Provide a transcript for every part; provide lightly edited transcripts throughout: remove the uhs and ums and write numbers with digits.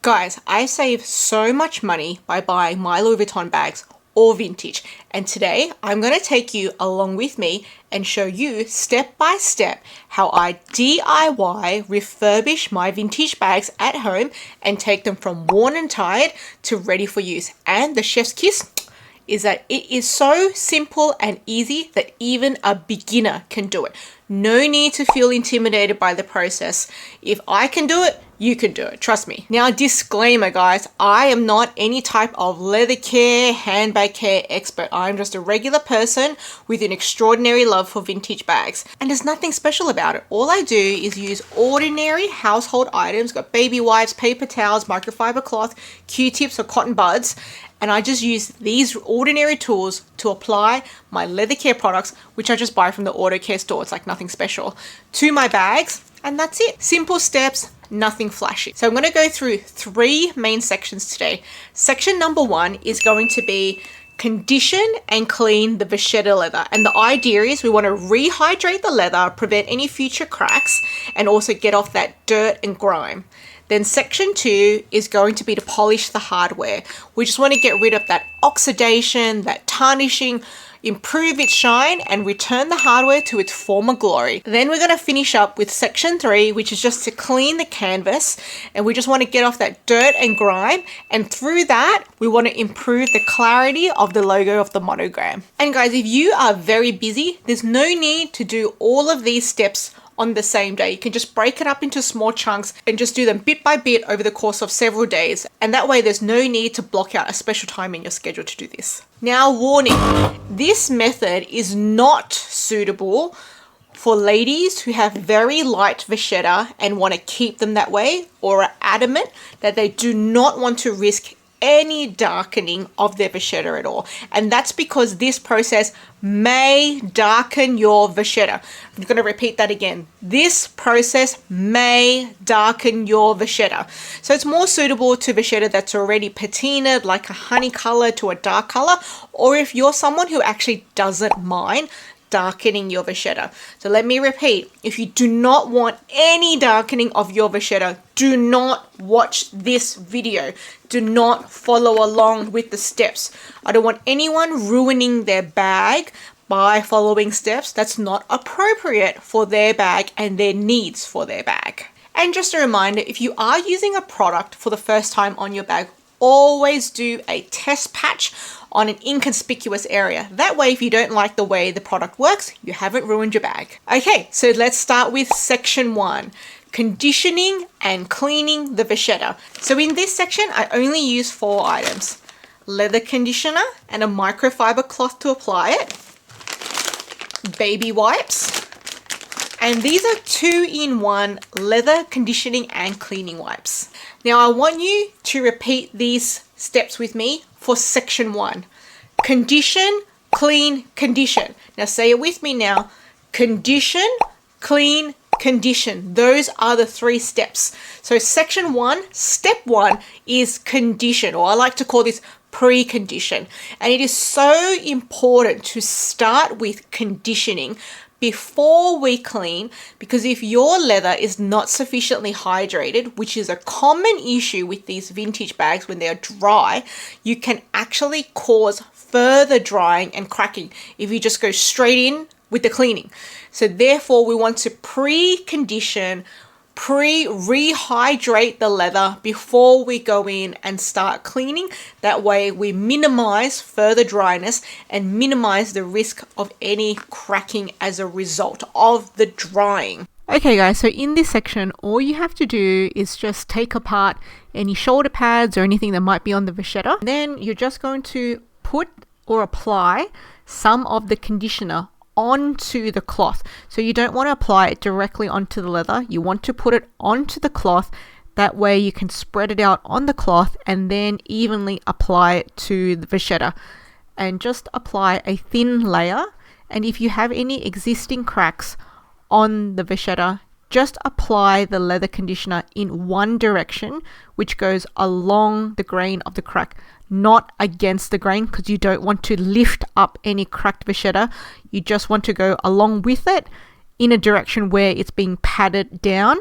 Guys, I save so much money by buying my Louis Vuitton bags or vintage, and today I'm going to take you along with me and show you step by step how I DIY refurbish my vintage bags at home and take them from worn and tired to ready for use. And the chef's kiss is that it is so simple and easy that even a beginner can do it. No need to feel intimidated by the process. If I can do it, you can do it. Trust me. Now, disclaimer, guys, I am not any type of leather care, handbag care expert. I'm just a regular person with an extraordinary love for vintage bags. And there's nothing special about it. All I do is use ordinary household items, got baby wipes, paper towels, microfiber cloth, Q-tips or cotton buds, and I just use these ordinary tools to apply my leather care products, which I just buy from the auto care store. It's like nothing special, to my bags, and that's it. Simple steps, nothing flashy. So I'm going to go through 3 main sections today. Section number 1 is going to be condition and clean the Vachetta leather. And the idea is we want to rehydrate the leather, prevent any future cracks, and also get off that dirt and grime. Then section 2 is going to be to polish the hardware. We just want to get rid of that oxidation, that tarnishing, improve its shine, and return the hardware to its former glory. Then we're going to finish up with section 3, which is just to clean the canvas, and we just want to get off that dirt and grime, and through that we want to improve the clarity of the logo of the monogram. And guys, if you are very busy, there's no need to do all of these steps on the same day. You can just break it up into small chunks and just do them bit by bit over the course of several days. And that way there's no need to block out a special time in your schedule to do this. Now, warning, this method is not suitable for ladies who have very light Vachetta and want to keep them that way, or are adamant that they do not want to risk any darkening of their Vachetta at all. And that's because this process may darken your Vachetta. I'm going to repeat that again. This process may darken your Vachetta. So it's more suitable to Vachetta that's already patinaed, like a honey color to a dark color, or if you're someone who actually doesn't mind darkening your Vachetta. So let me repeat, if you do not want any darkening of your Vachetta, do not watch this video. Do not follow along with the steps. I don't want anyone ruining their bag by following steps that's not appropriate for their bag and their needs for their bag. And just a reminder, if you are using a product for the first time on your bag, always do a test patch on an inconspicuous area. That way, if you don't like the way the product works, you haven't ruined your bag. Okay, so let's start with section 1, conditioning and cleaning the Vachetta. So in this section, I only use 4 items: leather conditioner and a microfiber cloth to apply it, baby wipes, and these are 2-in-1 leather conditioning and cleaning wipes. Now I want you to repeat these steps with me for section 1. Condition, clean, condition. Now say it with me now. Condition, clean, condition. Those are the 3 steps. So section 1, step 1 is condition, or I like to call this precondition. And it is so important to start with conditioning before we clean, because if your leather is not sufficiently hydrated, which is a common issue with these vintage bags when they're dry, you can actually cause further drying and cracking if you just go straight in with the cleaning. So therefore, we want to pre-condition, rehydrate the leather before we go in and start cleaning. That way we minimize further dryness and minimize the risk of any cracking as a result of the drying. Okay guys, so in this section, all you have to do is just take apart any shoulder pads or anything that might be on the Vachetta. Then you're just going to put or apply some of the conditioner onto the cloth. So you don't want to apply it directly onto the leather. You want to put it onto the cloth. That way you can spread it out on the cloth and then evenly apply it to the Vachetta. And just apply a thin layer. And if you have any existing cracks on the Vachetta, just apply the leather conditioner in one direction, which goes along the grain of the crack, not against the grain, because you don't want to lift up any cracked Vachetta. You just want to go along with it in a direction where it's being patted down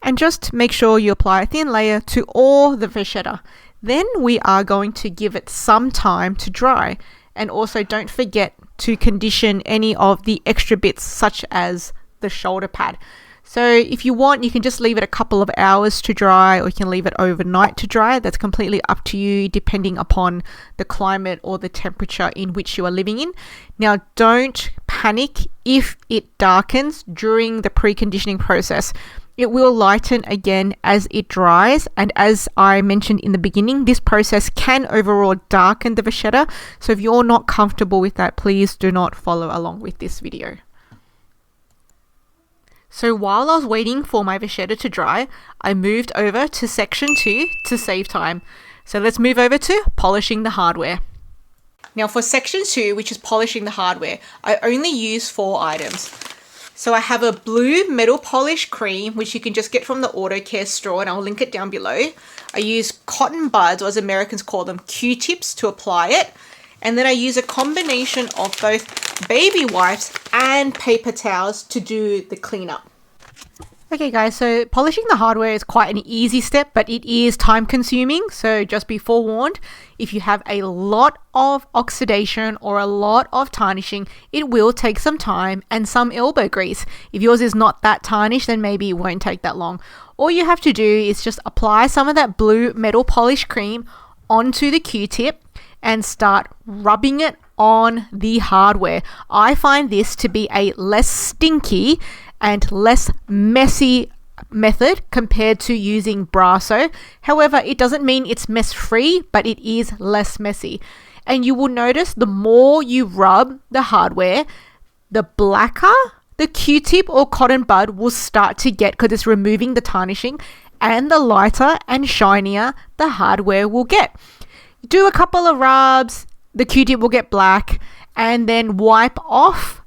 And just make sure you apply a thin layer to all the vachetta. Then we are going to give it some time to dry. And also don't forget to condition any of the extra bits such as the shoulder pad. So if you want, you can just leave it a couple of hours to dry, or you can leave it overnight to dry. That's completely up to you depending upon the climate or the temperature in which you are living in. Now, don't panic if it darkens during the preconditioning process. It will lighten again as it dries, and as I mentioned in the beginning, this process can overall darken the vachetta. So if you're not comfortable with that, please do not follow along with this video. So while I was waiting for my vachetta to dry, I moved over to section 2 to save time. So let's move over to polishing the hardware. Now for section 2, which is polishing the hardware, I only use 4 items. So I have a blue metal polish cream, which you can just get from the auto care store, and I'll link it down below. I use cotton buds, or as Americans call them, Q-tips, to apply it. And then I use a combination of both baby wipes and paper towels to do the cleanup. Okay guys, so polishing the hardware is quite an easy step, but it is time consuming. So just be forewarned, if you have a lot of oxidation or a lot of tarnishing, it will take some time and some elbow grease. If yours is not that tarnished, then maybe it won't take that long. All you have to do is just apply some of that blue metal polish cream onto the Q-tip and start rubbing it on the hardware. I find this to be a less stinky and less messy method compared to using Brasso. However, it doesn't mean it's mess free, but it is less messy. And you will notice the more you rub the hardware, the blacker the Q-tip or cotton bud will start to get, because it's removing the tarnishing, and the lighter and shinier the hardware will get. Do a couple of rubs, the Q-tip will get black, and then wipe off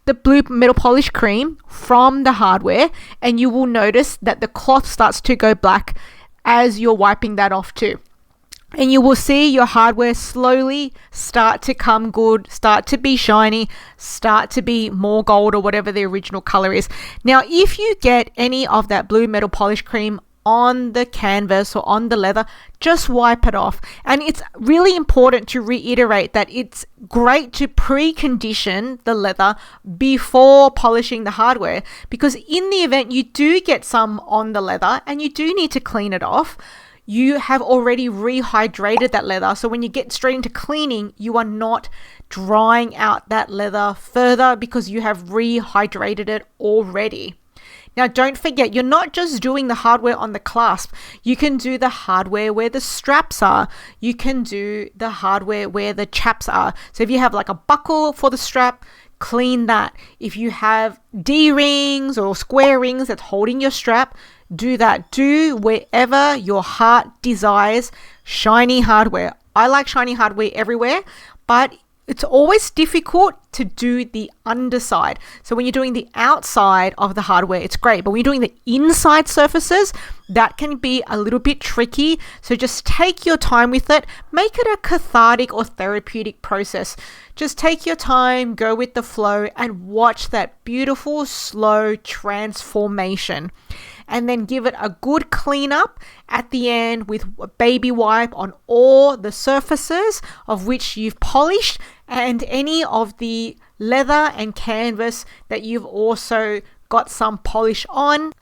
the blue metal polish cream from the hardware, and you will notice that the cloth starts to go black as you're wiping that off too. And you will see your hardware slowly start to come good, start to be shiny, start to be more gold, or whatever the original color is. Now, if you get any of that blue metal polish cream on the canvas or on the leather, just wipe it off. And it's really important to reiterate that it's great to precondition the leather before polishing the hardware, because in the event you do get some on the leather and you do need to clean it off, you have already rehydrated that leather. So when you get straight into cleaning, you are not drying out that leather further because you have rehydrated it already. Now, don't forget, you're not just doing the hardware on the clasp. You can do the hardware where the straps are. You can do the hardware where the chaps are. So if you have like a buckle for the strap, clean that. If you have D-rings or square rings that's holding your strap, do that. Do wherever your heart desires shiny hardware. I like shiny hardware everywhere, but it's always difficult to do the underside. So when you're doing the outside of the hardware, it's great. But when you're doing the inside surfaces, that can be a little bit tricky. So just take your time with it. Make it a cathartic or therapeutic process. Just take your time, go with the flow, and watch that beautiful, slow transformation. And then give it a good cleanup at the end with a baby wipe on all the surfaces of which you've polished, and any of the leather and canvas that you've also got some polish on.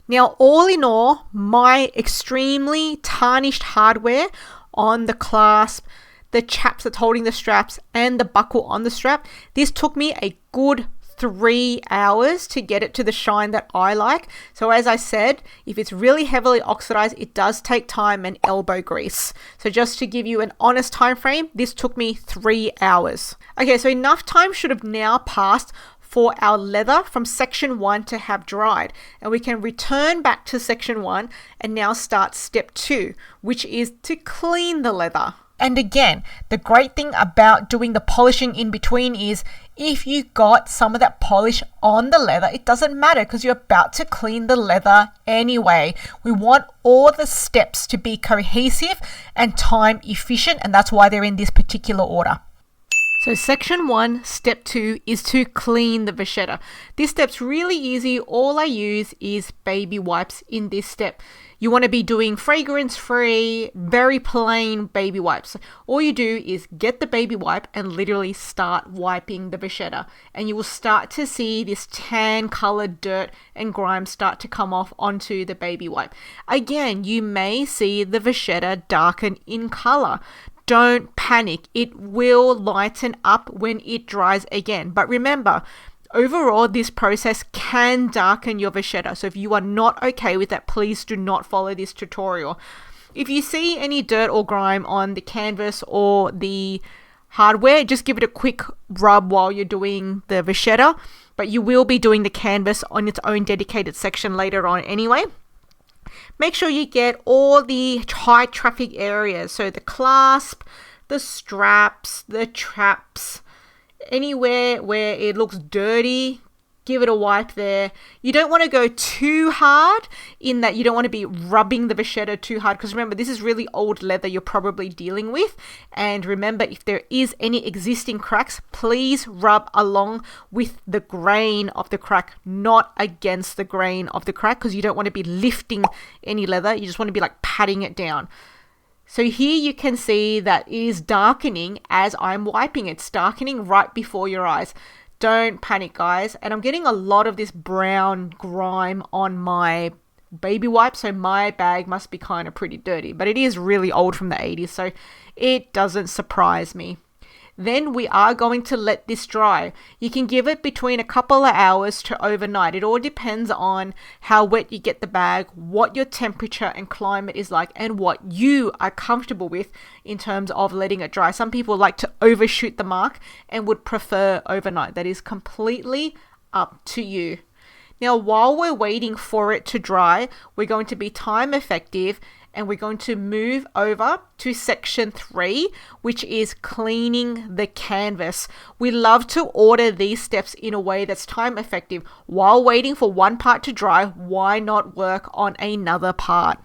Now, all in all, my extremely tarnished hardware on the clasp, the chaps that's holding the straps, and the buckle on the strap, this took me a good 3 hours to get it to the shine that I like. So as I said, if it's really heavily oxidized, it does take time and elbow grease. So just to give you an honest time frame, this took me 3 hours. Okay, so enough time should have now passed for our leather from section 1 to have dried, and we can return back to section 1 and now start step 2, which is to clean the leather. And again, the great thing about doing the polishing in between is if you got some of that polish on the leather, it doesn't matter because you're about to clean the leather anyway. We want all the steps to be cohesive and time efficient, and that's why they're in this particular order. So section 1, step 2 is to clean the vachetta. This step's really easy. All I use is baby wipes in this step. You want to be doing fragrance-free, very plain baby wipes. All you do is get the baby wipe and literally start wiping the vachetta. And you will start to see this tan-colored dirt and grime start to come off onto the baby wipe. Again, you may see the vachetta darken in color. Don't panic. It will lighten up when it dries again. But remember, overall, this process can darken your vachetta. So if you are not okay with that, please do not follow this tutorial. If you see any dirt or grime on the canvas or the hardware, just give it a quick rub while you're doing the vachetta. But you will be doing the canvas on its own dedicated section later on anyway. Make sure you get all the high traffic areas. So the clasp, the straps, the traps, anywhere where it looks dirty, give it a wipe there. You don't want to go too hard in that you don't want to be rubbing the vachetta too hard, because remember, this is really old leather you're probably dealing with. And remember, if there is any existing cracks, please rub along with the grain of the crack, not against the grain of the crack, because you don't want to be lifting any leather. You just want to be like patting it down. So here you can see that it is darkening as I'm wiping. It's darkening right before your eyes. Don't panic, guys. And I'm getting a lot of this brown grime on my baby wipe, so my bag must be kind of pretty dirty. But it is really old, from the 80s, so it doesn't surprise me. Then we are going to let this dry. You can give it between a couple of hours to overnight. It all depends on how wet you get the bag, what your temperature and climate is like, and what you are comfortable with in terms of letting it dry. Some people like to overshoot the mark and would prefer overnight. That is completely up to you. Now, while we're waiting for it to dry, we're going to be time effective and we're going to move over to section 3, which is cleaning the canvas. We love to order these steps in a way that's time effective. While waiting for one part to dry, why not work on another part?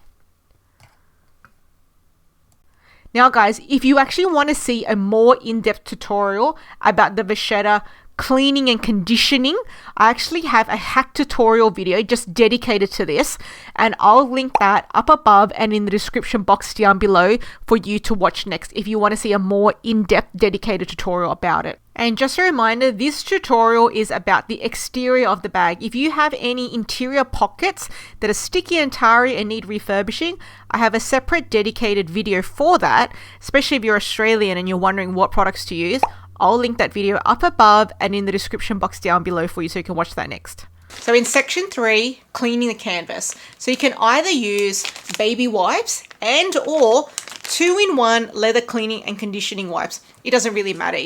Now guys, if you actually want to see a more in-depth tutorial about the vachetta cleaning and conditioning, I actually have a hack tutorial video just dedicated to this, and I'll link that up above and in the description box down below for you to watch next if you want to see a more in-depth dedicated tutorial about it. And just a reminder, this tutorial is about the exterior of the bag. If you have any interior pockets that are sticky and tarry and need refurbishing, I have a separate dedicated video for that, especially if you're Australian and you're wondering what products to use. I'll link that video up above and in the description box down below for you so you can watch that next. So in section 3, cleaning the canvas. So you can either use baby wipes and or 2-in-1 leather cleaning and conditioning wipes. It doesn't really matter,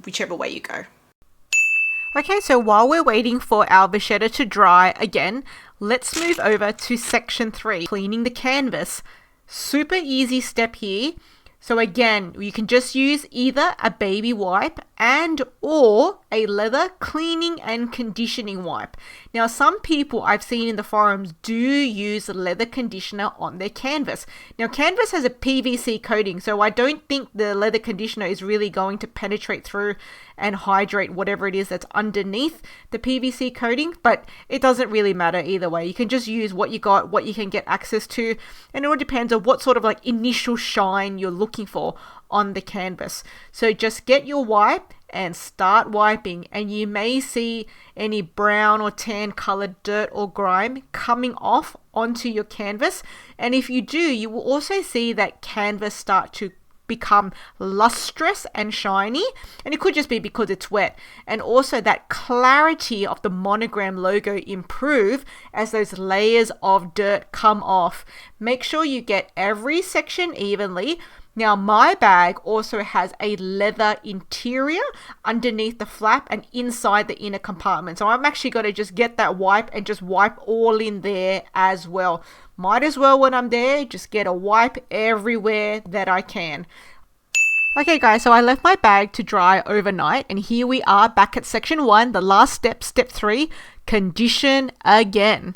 whichever way you go. Okay, so while we're waiting for our vachetta to dry again, let's move over to section 3, cleaning the canvas. Super easy step here. So again, you can just use either a baby wipe and or a leather cleaning and conditioning wipe. Now, some people I've seen in the forums do use leather conditioner on their canvas. Now, canvas has a PVC coating, so I don't think the leather conditioner is really going to penetrate through and hydrate whatever it is that's underneath the PVC coating, but it doesn't really matter either way. You can just use what you got, what you can get access to, and it all depends on what sort of like initial shine you're looking for on the canvas. So just get your wipe and start wiping, and you may see any brown or tan colored dirt or grime coming off onto your canvas. And if you do, you will also see that canvas start to become lustrous and shiny, and it could just be because it's wet. And also that clarity of the monogram logo improve as those layers of dirt come off. Make sure you get every section evenly. Now, my bag also has a leather interior underneath the flap and inside the inner compartment. So I'm actually going to just get that wipe and just wipe all in there as well. Might as well, when I'm there, just get a wipe everywhere that I can. Okay guys, so I left my bag to dry overnight, and here we are back at section 1, the last step, step 3, condition again.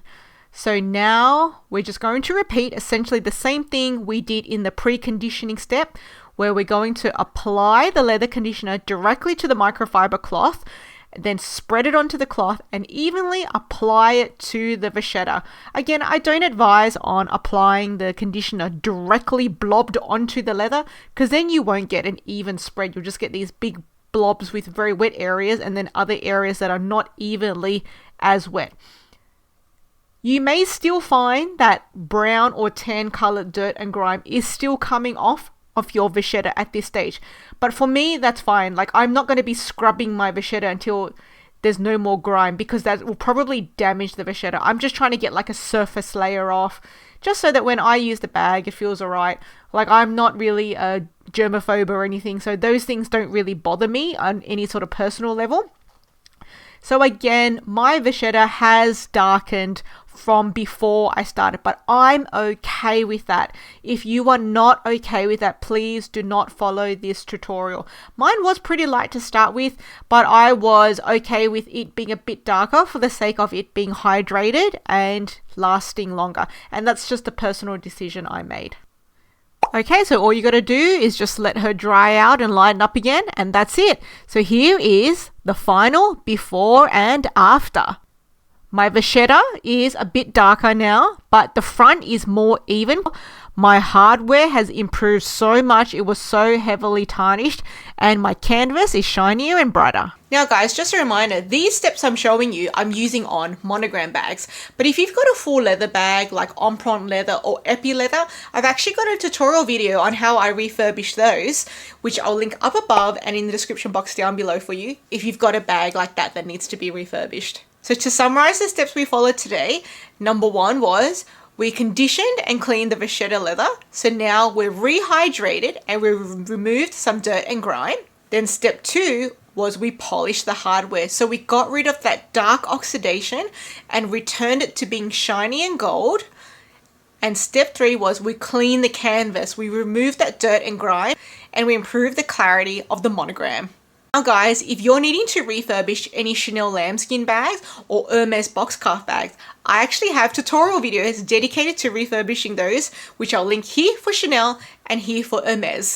So now we're just going to repeat essentially the same thing we did in the preconditioning step, where we're going to apply the leather conditioner directly to the microfiber cloth, then spread it onto the cloth and evenly apply it to the vachetta. Again, I don't advise on applying the conditioner directly blobbed onto the leather, because then you won't get an even spread. You'll just get these big blobs with very wet areas and then other areas that are not evenly as wet. You may still find that brown or tan colored dirt and grime is still coming off of your vachetta at this stage, but for me that's fine. Like, I'm not going to be scrubbing my vachetta until there's no more grime, because that will probably damage the vachetta. I'm just trying to get like a surface layer off, just so that when I use the bag it feels alright. Like, I'm not really a germaphobe or anything, so those things don't really bother me on any sort of personal level. So again, my vachetta has darkened from before I started, but I'm okay with that. If you are not okay with that, please do not follow this tutorial. Mine was pretty light to start with, but I was okay with it being a bit darker for the sake of it being hydrated and lasting longer. And that's just a personal decision I made. Okay, so all you got to do is just let her dry out and lighten up again, and that's it. So here is the final before and after. My vachetta is a bit darker now, but the front is more even. My hardware has improved so much. It was so heavily tarnished, and my canvas is shinier and brighter. Now guys, just a reminder, these steps I'm showing you, I'm using on monogram bags. But if you've got a full leather bag like Emprunt leather or Epi leather, I've actually got a tutorial video on how I refurbish those, which I'll link up above and in the description box down below for you if you've got a bag like that that needs to be refurbished. So to summarize the steps we followed today, number 1 was we conditioned and cleaned the vachetta leather. So now we're rehydrated and we've removed some dirt and grime. Then step 2 was we polished the hardware. So we got rid of that dark oxidation and returned it to being shiny and gold. And step 3 was we cleaned the canvas. We removed that dirt and grime and we improved the clarity of the monogram. Now guys, if you're needing to refurbish any Chanel lambskin bags or Hermes boxcar bags, I actually have tutorial videos dedicated to refurbishing those, which I'll link here for Chanel and here for Hermes.